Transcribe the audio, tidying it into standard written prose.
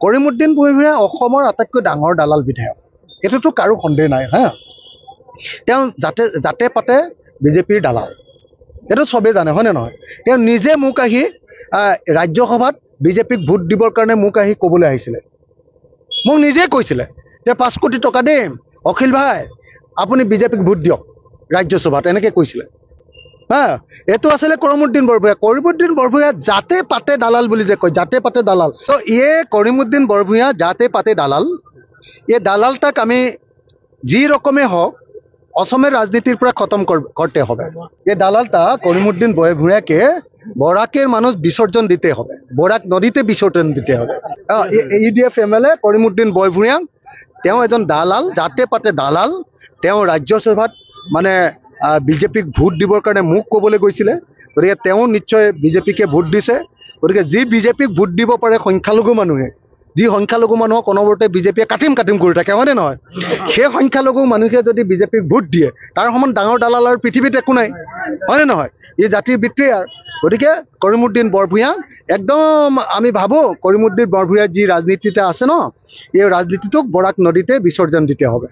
কৰিমুদ্দিন বৰভূঞা অসমৰ আটাইতকৈ ডাঙৰ দালাল বিধায়ক, এইটোতো কাৰো সন্দেহ নাই। হা, তেওঁ জাতে পাতে বিজেপিৰ দালাল, এইটো চবেই জানে, হয়নে নহয়? তেওঁ নিজে মোক আহি ৰাজ্যসভাত বিজেপিক ভোট দিবৰ কাৰণে মোক আহি ক'বলৈ আহিছিলে। মোক নিজে কৈছিলে যে 5 কোটি টকা দিম, অখিল ভাই আপুনি বিজেপিক ভোট দিয়ক ৰাজ্যসভাত, এনেকৈ কৈছিলে। হা, এইটো আছিলে কৰিমুদ্দিন বৰভূঞা। কৰিমুদ্দিন বৰভূঞা জাতে পাতে দালাল বুলি যে কয়, জাতে পাতে দালাল। তো কৰিমুদ্দিন বৰভূঞা জাতে পাতে দালাল। এই দালালটাক আমি যি ৰকমে হোক অসমেৰ ৰাজনীতিৰ পৰা খতম করতে হবে। এই দালালটা করিমুদ্দিন বরভূঞাকে বরাকের মানুষ বিসর্জন দিতে হবে, বরাক নদীতে বিসর্জন দিতে হবে। ইউডিএফ এমএলএ করিমুদ্দিন বরভূঞা তেওঁ এজন দালাল, জাতে পাতে দালাল। তেওঁ ৰাজ্যসভাত মানে বিজেপিক ভোট দিবৰ কাৰণে মোক ক'বলৈ গৈছিলে। গতিকে তেওঁ নিশ্চয় বিজেপিকে ভোট দিছে। গতিকে যি বিজেপিক ভোট দিব পাৰে সংখ্যালঘু মানুহে, যি সংখ্যালঘু মানুহক অনবৰতে বিজেপিয়ে কাটিম কৰি থাকে, হয়নে নহয়? সেই সংখ্যালঘু মানুহে যদি বিজেপিক ভোট দিয়ে, তাৰ সমান ডাঙৰ দালাল আৰু পৃথিৱীত একো নাই, হয়নে নহয়? এই জাতিৰ বিত্ৰেয়াৰ। গতিকে কৰিমুদ্দিন বৰভূঞা একদম আমি ভাবোঁ কৰিমুদ্দিন বৰভূঞাৰ যি ৰাজনীতিটা আছে ন, এই ৰাজনীতিটোক বৰাক নদীতে বিসৰ্জন দিতে হবে।